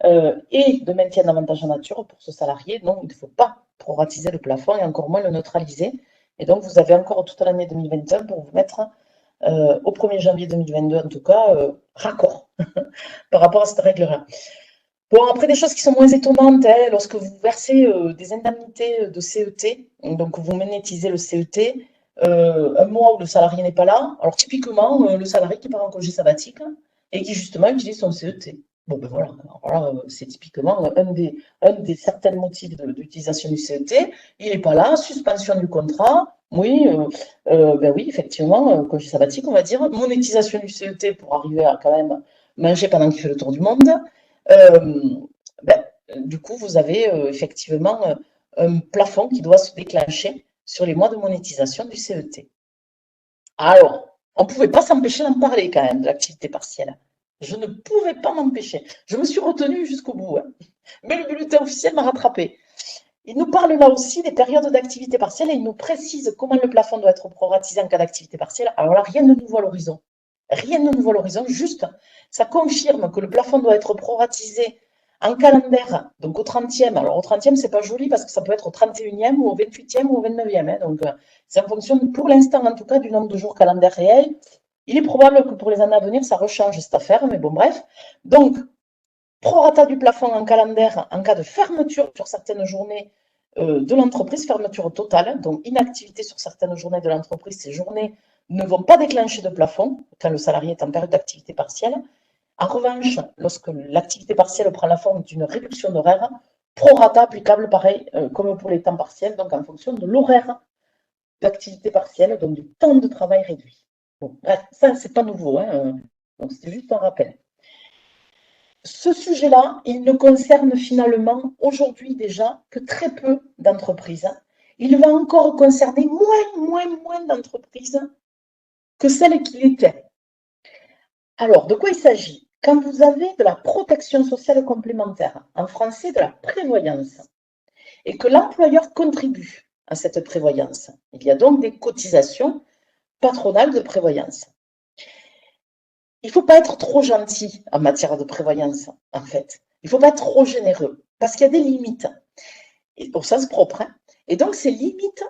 A: et de maintien d'avantage en nature pour ce salarié. Non, il ne faut pas proratiser le plafond et encore moins le neutraliser. Et donc, vous avez encore toute l'année 2021 pour vous mettre au 1er janvier 2022, en tout cas, raccord par rapport à cette règle-là. Bon, après, des choses qui sont moins étonnantes, hein, lorsque vous versez des indemnités de CET, donc vous monétisez le CET, un mois où le salarié n'est pas là. Alors, typiquement, le salarié qui part en congé sabbatique et qui, justement, utilise son CET. Bon, ben voilà, c'est typiquement un des certains motifs d'utilisation du CET. Il n'est pas là, suspension du contrat. Oui, ben oui, effectivement, congé sabbatique, on va dire. Monétisation du CET pour arriver à quand même manger pendant qu'il fait le tour du monde. Ben, du coup, vous avez effectivement un plafond qui doit se déclencher sur les mois de monétisation du CET. Alors, on ne pouvait pas s'empêcher d'en parler quand même, de l'activité partielle. Je ne pouvais pas m'empêcher. Je me suis retenue jusqu'au bout. Hein. Mais le bulletin officiel m'a rattrapé. Il nous parle là aussi des périodes d'activité partielle et il nous précise comment le plafond doit être proratisé en cas d'activité partielle. Alors là, rien de nouveau à l'horizon. Rien de nouveau à l'horizon, juste, ça confirme que le plafond doit être proratisé en calendaire, donc au 30e. Alors au 30e, c'est pas joli parce que ça peut être au 31e ou au 28e ou au 29e. Hein, donc c'est en fonction, pour l'instant en tout cas, du nombre de jours calendaire réel. Il est probable que pour les années à venir, ça rechange cette affaire, mais bon, bref. Donc, prorata du plafond en calendaire en cas de fermeture sur certaines journées de l'entreprise, fermeture totale, donc inactivité sur certaines journées de l'entreprise, ces journées ne vont pas déclencher de plafond quand le salarié est en période d'activité partielle. En revanche, lorsque l'activité partielle prend la forme d'une réduction d'horaire, prorata applicable pareil comme pour les temps partiels, donc en fonction de l'horaire d'activité partielle, donc du temps de travail réduit. Bon, bref, ça, c'est pas nouveau, hein, donc c'était juste un rappel. ce sujet-là, il ne concerne finalement aujourd'hui déjà que très peu d'entreprises. Il va encore concerner moins d'entreprises que celles qu'il était. Alors, de quoi il s'agit? Quand vous avez de la protection sociale complémentaire, en français de la prévoyance, et que l'employeur contribue à cette prévoyance, il y a donc des cotisations patronales de prévoyance. Il ne faut pas être trop gentil en matière de prévoyance, en fait. Il ne faut pas être trop généreux, parce qu'il y a des limites, au sens propre. Et donc, ces limites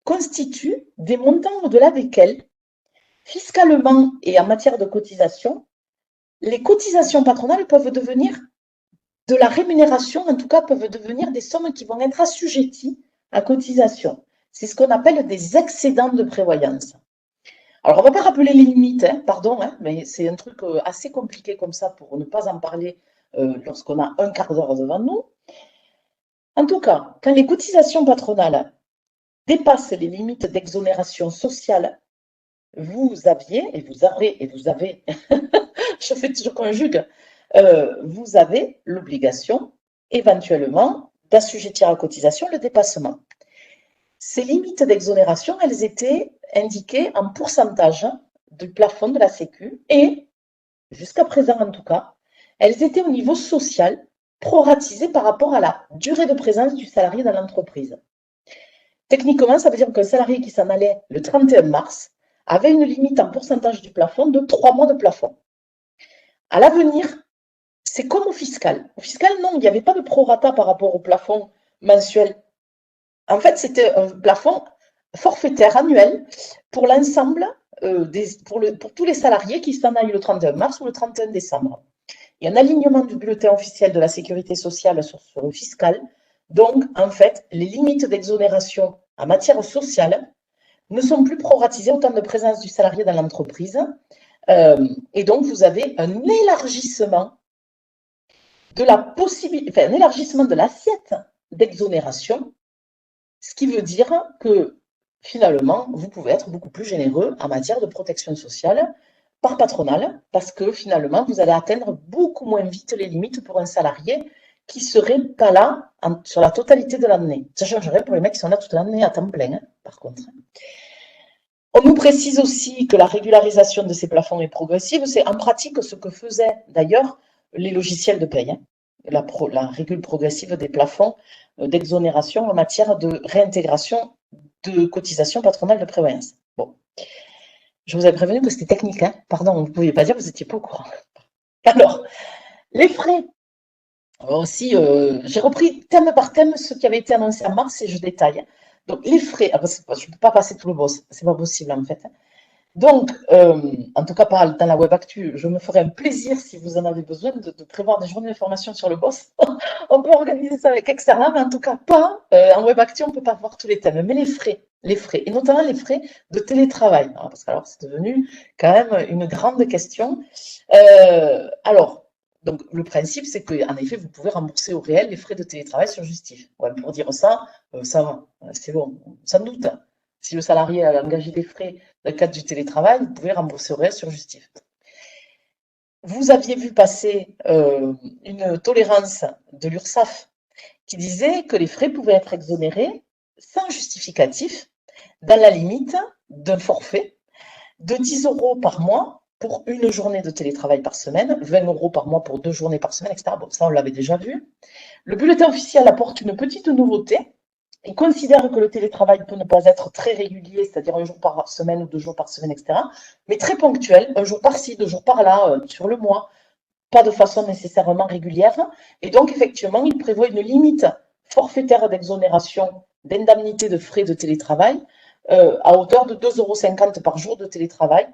A: constituent des montants au-delà desquels, fiscalement et en matière de cotisation, les cotisations patronales peuvent devenir de la rémunération, en tout cas, peuvent devenir des sommes qui vont être assujetties à cotisation. C'est ce qu'on appelle des excédents de prévoyance. Alors, on ne va pas rappeler les limites, pardon, mais c'est un truc assez compliqué comme ça pour ne pas en parler lorsqu'on a un quart d'heure devant nous. En tout cas, quand les cotisations patronales dépassent les limites d'exonération sociale, vous aviez, et vous avez, je conjugue, vous avez l'obligation éventuellement d'assujettir à cotisation le dépassement. Ces limites d'exonération, elles étaient indiquées en pourcentage du plafond de la Sécu et, jusqu'à présent en tout cas, elles étaient au niveau social, proratisées par rapport à la durée de présence du salarié dans l'entreprise. Techniquement, ça veut dire qu'un salarié qui s'en allait le 31 mars avait une limite en pourcentage du plafond de 3 mois de plafond. À l'avenir, c'est comme au fiscal. Au fiscal, non, il n'y avait pas de prorata par rapport au plafond mensuel. En fait, c'était un plafond forfaitaire annuel pour l'ensemble, pour tous les salariés qui s'en aillent le 31 mars ou le 31 décembre. Il y a un alignement du bulletin officiel de la sécurité sociale sur le fiscal. Donc, en fait, les limites d'exonération en matière sociale ne sont plus proratisées au temps de présence du salarié dans l'entreprise. Et donc, vous avez un élargissement de la possibilité, enfin, un élargissement de l'assiette d'exonération, ce qui veut dire que finalement, vous pouvez être beaucoup plus généreux en matière de protection sociale par patronale, parce que finalement, vous allez atteindre beaucoup moins vite les limites pour un salarié qui ne serait pas là sur la totalité de l'année. Ça changerait pour les mecs qui sont là toute l'année à temps plein, par contre. On nous précise aussi que la régularisation de ces plafonds est progressive. C'est en pratique ce que faisaient d'ailleurs les logiciels de paye. La régule progressive des plafonds d'exonération en matière de réintégration de cotisations patronales de prévoyance. Bon. Je vous avais prévenu que c'était technique, pardon, vous ne pouviez pas dire que vous n'étiez pas au courant. Alors, les frais. Aussi, j'ai repris thème par thème ce qui avait été annoncé en mars et je détaille. Donc, les frais, je ne peux pas passer tout le boss, c'est pas possible en fait. Donc, en tout cas, dans la web actu, je me ferai un plaisir si vous en avez besoin de prévoir des journées de formation sur le boss. On peut organiser ça avec Externa, mais en tout cas pas. En web actu, on ne peut pas voir tous les thèmes. Mais les frais, et notamment les frais de télétravail. Parce que alors, c'est devenu quand même une grande question. Donc, le principe, c'est qu'en effet, vous pouvez rembourser au réel les frais de télétravail sur justif. Ouais, pour dire ça, ça va, c'est bon, sans doute. Si le salarié a engagé des frais dans le cadre du télétravail, vous pouvez rembourser au réel sur justif. Vous aviez vu passer une tolérance de l'URSSAF qui disait que les frais pouvaient être exonérés sans justificatif dans la limite d'un forfait de 10 € par mois pour une journée de télétravail par semaine, 20 € par mois pour 2 journées par semaine, etc. Bon, ça, on l'avait déjà vu. Le bulletin officiel apporte une petite nouveauté. Il considère que le télétravail peut ne pas être très régulier, c'est-à-dire un jour par semaine ou 2 jours par semaine, etc., mais très ponctuel, un jour par-ci, 2 jours par-là, sur le mois, pas de façon nécessairement régulière. Et donc, effectivement, il prévoit une limite forfaitaire d'exonération d'indemnité de frais de télétravail à hauteur de 2,50 € par jour de télétravail.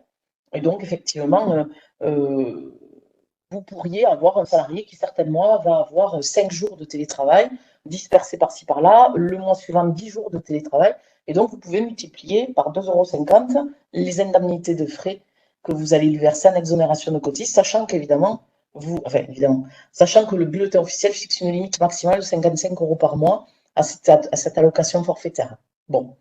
A: Et donc, effectivement, vous pourriez avoir un salarié qui, certainement, va avoir 5 jours de télétravail, dispersés par-ci par-là, le mois suivant 10 jours de télétravail. Et donc, vous pouvez multiplier par 2,50 € les indemnités de frais que vous allez lui verser en exonération de cotises, sachant qu'évidemment, sachant que le bulletin officiel fixe une limite maximale de 55 € par mois à cette allocation forfaitaire. Bon.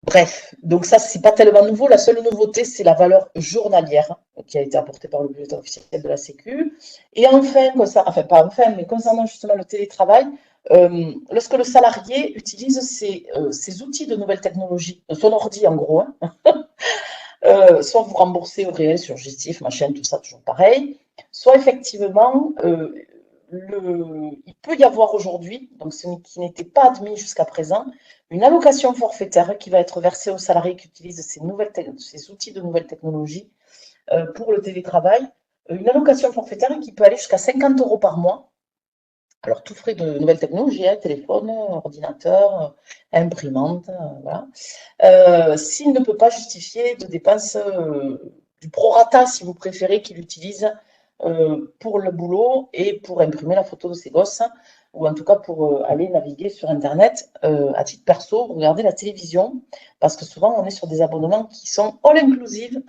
A: Bref, donc ça, c'est pas tellement nouveau. La seule nouveauté, c'est la valeur journalière qui a été apportée par le bulletin officiel de la Sécu. Et enfin, enfin pas enfin, mais concernant justement le télétravail, lorsque le salarié utilise ses outils de nouvelles technologies, son ordi en gros, hein, soit vous remboursez au réel sur Gestif, machin, tout ça, toujours pareil, soit effectivement, il peut y avoir aujourd'hui, donc ce qui n'était pas admis jusqu'à présent, une allocation forfaitaire qui va être versée aux salariés qui utilisent ces outils de nouvelles technologies pour le télétravail. Une allocation forfaitaire qui peut aller jusqu'à 50 € par mois. Alors, tout frais de nouvelles technologies, hein, téléphone, ordinateur, imprimante, voilà. S'il ne peut pas justifier de dépenses du prorata, si vous préférez, qu'il utilise pour le boulot et pour imprimer la photo de ses gosses, ou en tout cas pour aller naviguer sur Internet à titre perso, regarder la télévision, parce que souvent on est sur des abonnements qui sont all inclusive.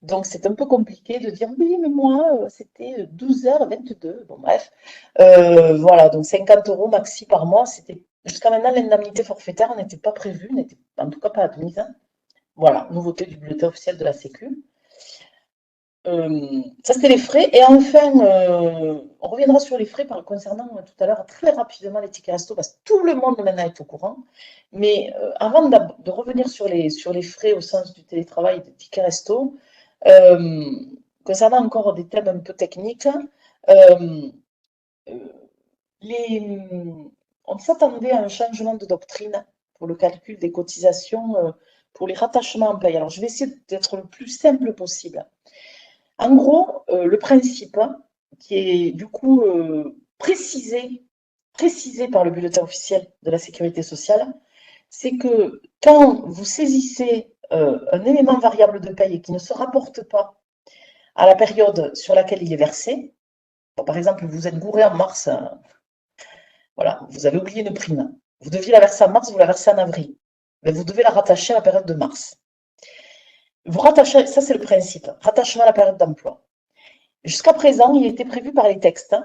A: Donc, c'est un peu compliqué de dire oui, mais moi, c'était 12h22. Bon, bref. Voilà, donc 50 € maxi par mois. C'était jusqu'à maintenant, l'indemnité forfaitaire n'était pas prévue, n'était en tout cas pas admise. Voilà, nouveauté du bulletin officiel de la Sécu. Ça, c'était les frais. Et enfin, on reviendra sur les frais concernant tout à l'heure très rapidement les tickets resto, parce que tout le monde maintenant est au courant. Mais avant de revenir sur les frais au sens du télétravail et des tickets resto, concernant encore des thèmes un peu techniques, on s'attendait à un changement de doctrine pour le calcul des cotisations pour les rattachements en paye. Alors, je vais essayer d'être le plus simple possible. En gros, le principe qui est du coup précisé par le bulletin officiel de la Sécurité sociale, c'est que quand vous saisissez un élément variable de paye qui ne se rapporte pas à la période sur laquelle il est versé, bon, par exemple, vous êtes gouré en mars, voilà, vous avez oublié une prime, vous deviez la verser en mars, vous la versez en avril, mais vous devez la rattacher à la période de mars. Vous rattachez, ça c'est le principe, rattachement à la période d'emploi. Jusqu'à présent, il était prévu par les textes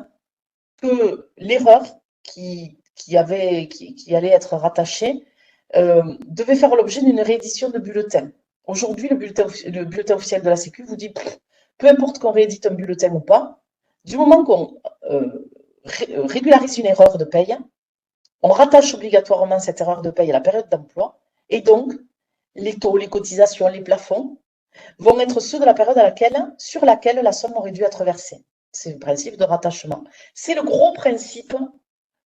A: que l'erreur qui allait être rattachée devait faire l'objet d'une réédition de bulletin. Aujourd'hui, le bulletin officiel de la Sécu vous dit, peu importe qu'on réédite un bulletin ou pas, du moment qu'on régularise une erreur de paye, on rattache obligatoirement cette erreur de paye à la période d'emploi, et donc les taux, les cotisations, les plafonds vont être ceux de la période sur laquelle la somme aurait dû être versée. C'est le principe de rattachement. C'est le gros principe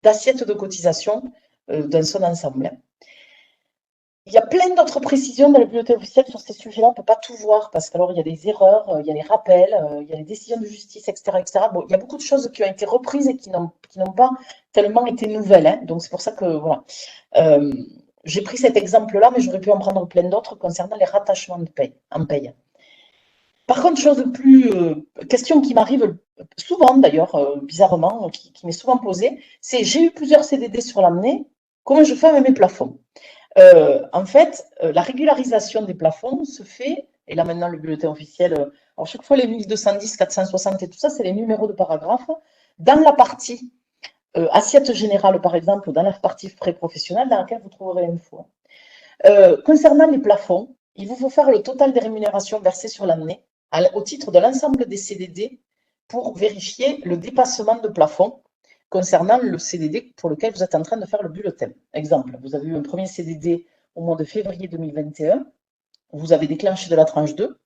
A: d'assiette de cotisation dans son ensemble. Il y a plein d'autres précisions dans le bulletin officiel sur ces sujets-là. On ne peut pas tout voir parce qu'il y a des erreurs, il y a les rappels, il y a les décisions de justice, etc., etc. Bon, il y a beaucoup de choses qui ont été reprises et qui n'ont pas tellement été nouvelles. Hein. Donc, c'est pour ça que, voilà. J'ai pris cet exemple-là, mais j'aurais pu en prendre plein d'autres concernant les rattachements de paye, en paye. Par contre, question qui m'arrive souvent d'ailleurs, bizarrement, qui m'est souvent posée, c'est j'ai eu plusieurs CDD sur l'année, comment je fais avec mes plafonds? En fait, la régularisation des plafonds se fait, et là maintenant le bulletin officiel, alors chaque fois les 1210, 460 et tout ça, c'est les numéros de paragraphe, dans la partie assiette générale par exemple, ou dans la partie frais professionnels dans laquelle vous trouverez l'info. Concernant les plafonds, il vous faut faire le total des rémunérations versées sur l'année au titre de l'ensemble des CDD pour vérifier le dépassement de plafond concernant le CDD pour lequel vous êtes en train de faire le bulletin. Exemple, vous avez eu un premier CDD au mois de février 2021, vous avez déclenché de la tranche 2,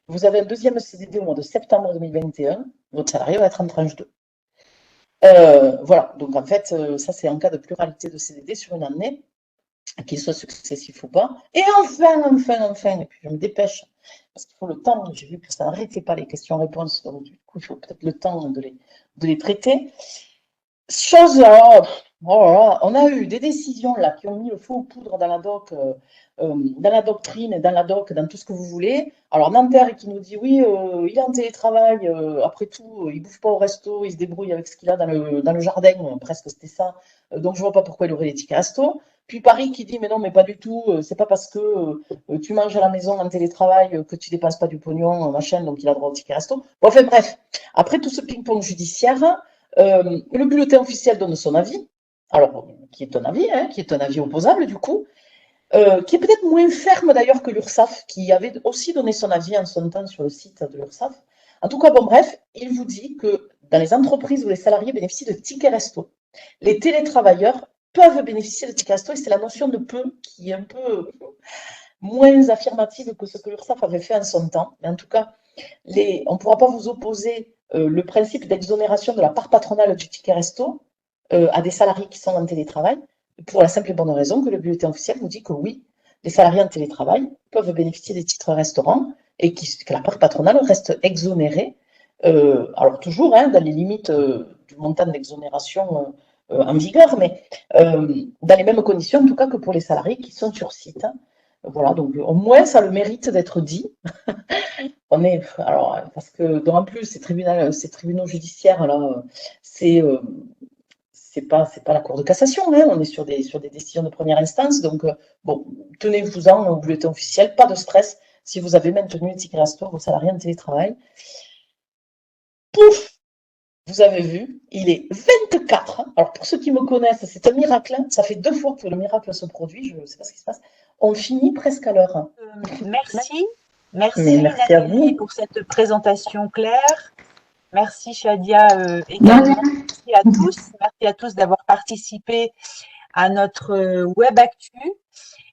A: vous avez un deuxième CDD au mois de septembre 2021, votre salarié va être en tranche 2. Voilà, donc en fait, ça c'est en cas de pluralité de CDD sur une année, qu'il soit successif ou pas. Et enfin, et puis je me dépêche, parce qu'il faut le temps, j'ai vu que ça n'arrêtait pas les questions-réponses, donc du coup, il faut peut-être le temps de les traiter. Chose, on a eu des décisions là qui ont mis le feu aux poudres dans la doc, dans la doctrine, dans la doc, dans tout ce que vous voulez. Alors Nanterre qui nous dit oui, il est en télétravail, après tout, il bouffe pas au resto, il se débrouille avec ce qu'il a dans le jardin, presque c'était ça. Donc je vois pas pourquoi il aurait les tickets resto. Puis Paris qui dit mais non mais pas du tout, c'est pas parce que tu manges à la maison en télétravail que tu dépenses pas du pognon, machin, donc il a droit au ticket resto. Bon, enfin bref, après tout ce ping-pong judiciaire, le bulletin officiel donne son avis, alors qui est un avis, hein, qui est un avis opposable du coup, qui est peut-être moins ferme d'ailleurs que l'URSSAF, qui avait aussi donné son avis en son temps sur le site de l'URSSAF. En tout cas, bon bref, il vous dit que dans les entreprises où les salariés bénéficient de tickets resto, les télétravailleurs peuvent bénéficier de tickets resto, et c'est la notion de peu qui est un peu moins affirmative que ce que l'URSSAF avait fait en son temps. Mais en tout cas, on ne pourra pas vous opposer le principe d'exonération de la part patronale du ticket resto à des salariés qui sont en télétravail, pour la simple et bonne raison que le bulletin officiel nous dit que oui, les salariés en télétravail peuvent bénéficier des titres restaurants et que la part patronale reste exonérée, alors toujours dans les limites du montant de l'exonération en vigueur, mais dans les mêmes conditions en tout cas que pour les salariés qui sont sur site. Voilà, donc au moins ça a le mérite d'être dit. Parce que en plus ces tribunaux judiciaires là, c'est pas la Cour de cassation, on est sur des décisions de première instance, donc bon, tenez-vous-en au bulletin officiel, pas de stress si vous avez maintenu les tickets resto vos salariés en télétravail. Pouf, vous avez vu, il est 24. Alors pour ceux qui me connaissent, c'est un miracle, ça fait 2 fois que le miracle se produit, je ne sais pas ce qui se passe. On finit presque à l'heure.
B: Merci
A: Nathalie, à vous
B: pour cette présentation claire. Merci Shadia également. Merci à tous d'avoir participé à notre Web Actu.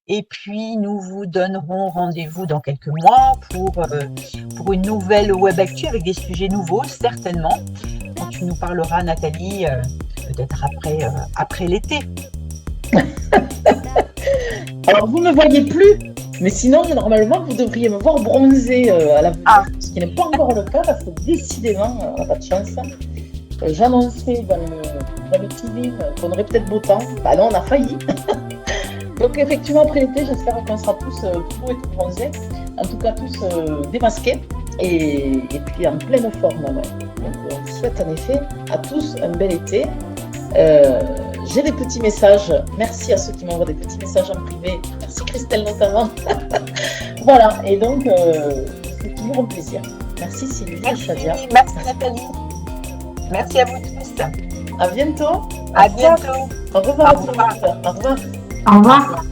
B: Et puis nous vous donnerons rendez-vous dans quelques mois pour une nouvelle Web Actu avec des sujets nouveaux, certainement. Quand tu nous parleras, Nathalie, peut-être après l'été.
A: Alors vous ne me voyez plus, mais sinon normalement vous devriez me voir bronzer à la ce qui n'est pas encore le cas parce que décidément on n'a pas de chance. J'annonçais dans le teasing qu'on aurait peut-être beau temps. Bah non, on a failli. Donc effectivement après l'été, j'espère qu'on sera tous beaux et tout bronzés, en tout cas tous démasqués et puis en pleine forme. Ouais. Donc on vous souhaite en effet à tous un bel été. J'ai des petits messages, merci à ceux qui m'envoient des petits messages en privé, merci Christelle notamment. Voilà, et donc c'est toujours un plaisir. Merci Sylvie et Shadia.
B: Merci Nathalie. Merci à vous tous.
A: À bientôt.
B: À bientôt.
A: Au revoir. Au revoir.
D: Au revoir.